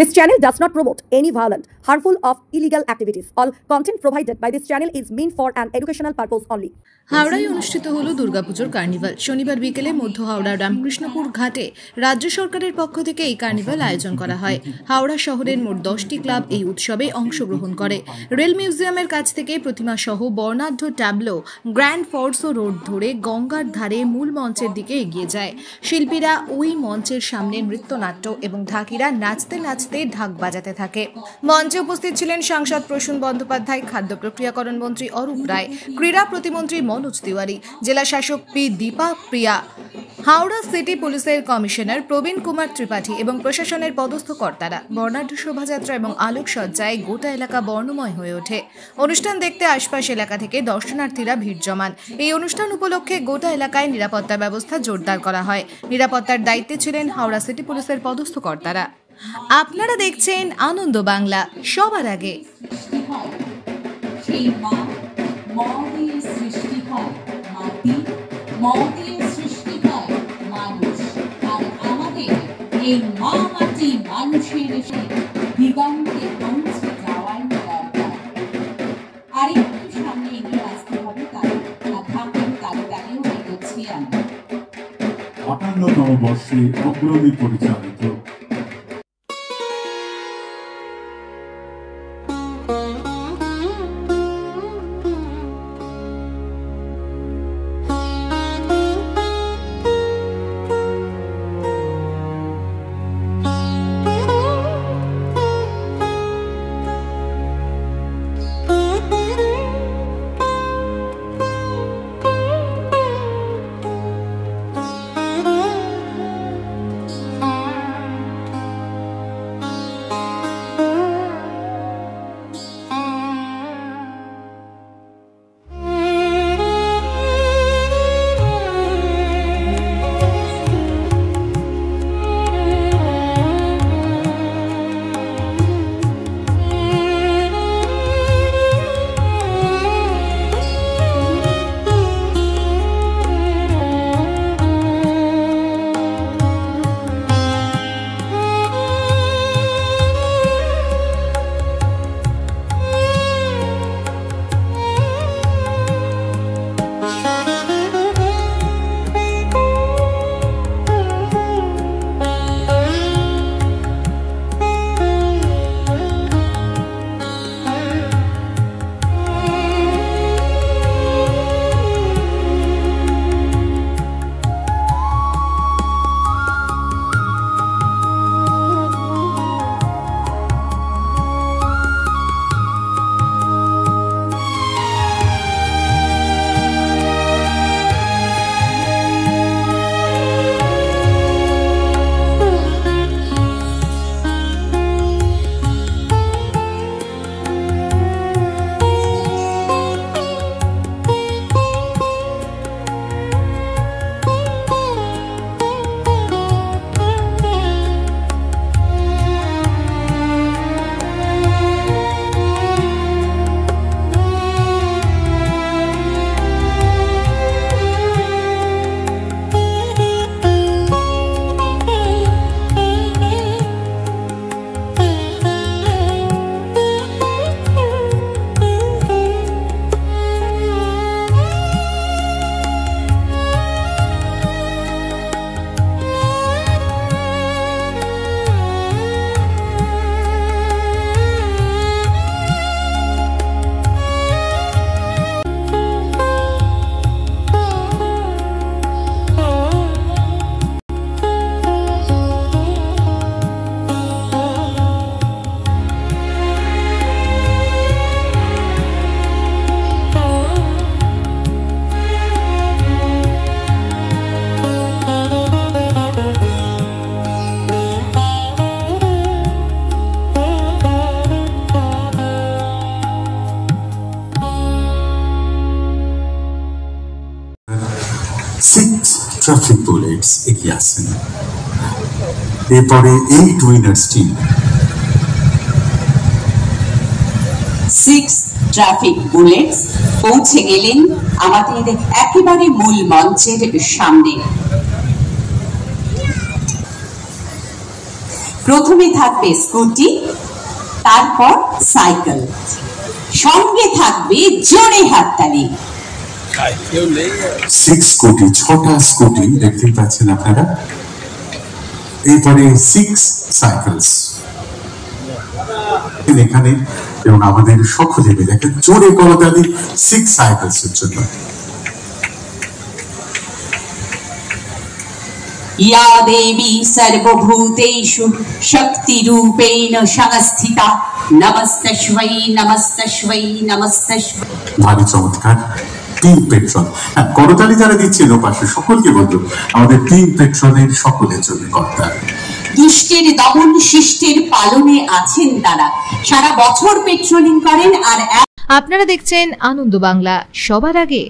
This channel does not promote any violent, harmful or illegal activities. All content provided by this channel is meant for an educational purpose only. হাওড়ায় অনুষ্ঠিত হলো দুর্গাপুজোর carnival. শনিবার বিকেলে মধ্য হাওড়া রামকৃষ্ণপুর ঘাটে রাজ্য সরকারের পক্ষ থেকে এই কার্নিভাল আয়োজন করা হয়। হাওড়া শহরের মোট 10টি ক্লাব এই উৎসবে অংশগ্রহণ করে। রেল মিউজিয়ামের কাছ থেকে প্রতিমা সহ বর্ণাঢ্য ট্যাবলো গ্র্যান্ড ফোর্সো রোড ধরে গঙ্গার ধারে মূল মঞ্চের দিকে এগিয়ে যায়। শিল্পীরা ওই মঞ্চের সামনে নৃত্যনাট্য এবং ঢাকিরা নাচতে নাচতে ঢাক বাজাতে থাকে। মঞ্চে উপস্থিত ছিলেন সাংসদ প্রসূন বন্দ্যোপাধ্যায়, খাদ্য প্রক্রিয়াকরণ মন্ত্রী অরূপ রায়, ক্রীড়া প্রতিমন্ত্রী মনোজ তিওয়ারি, জেলা শাসক পি দীপা প্রিয়া, হাওড়া সিটি পুলিশের কমিশনার প্রবীণ কুমার ত্রিপাঠী এবং প্রশাসনের পদস্থ কর্তারা। বর্ণাঢ্য শোভাযাত্রা এবং আলোকসজ্জায় গোটা এলাকা বর্ণময় হয়ে ওঠে। অনুষ্ঠান দেখতে আশপাশ এলাকা থেকে দর্শনার্থীরা ভিড় জমান। এই অনুষ্ঠান উপলক্ষে গোটা এলাকায় নিরাপত্তা ব্যবস্থা জোরদার করা হয়। নিরাপত্তার দায়িত্বে ছিলেন হাওড়া সিটি পুলিশের পদস্থ কর্তারা। আপনারা দেখছেন আনন্দ বাংলা, সবার আগে। এই মা মাটি মানুষের এসে দিগন্তে পৌঁছে যাওয়ার দরকার। আরেকটু সামনে এগিয়ে আসতে হবে, তাদের তালে তালেও এগোচ্ছি আমরা। 58তম বর্ষে অগ্রণী পরিচালিত ট্রাফিক বুলেটস এগিয়ে আসেন। এরপরে 8 উইনার্স টিম। 6 ট্রাফিক বুলেটস পৌঁছে গেলেন আমাদের একেবারে মূল মঞ্চের সামনে। প্রথমে থাকবে স্কুটি, তারপর সাইকেল, সঙ্গে থাকবে জোরে হাততালি। 6 কোটি, 6টা স্কুটি দেখতে পাচ্ছেন আপনারা। এরপরে 6 সাইকেলস এখানে, এবং আমাদের সকলে মিলে একটা জোরে করতালি 6 সাইকেলস এর জন্য। या देवी सर्वभूतेषु शक्तिरूपेण संस्थिता नमस्तस्मै नमस्तस्मै नमस्तस्मै। ভারী চমৎকার টিম পেট্রন। করতালি যারা দিচ্ছিল পাশে সকলকে বলতো আমাদের টিম পেট্রনের সকলের জন্য করতালি। দুষ্টের দমন শিষ্টের পালনে আছেন তারা, সারা বছর পেট্রোলিং করেন। আর আপনারা দেখছেন আনন্দ বাংলা, সবার আগে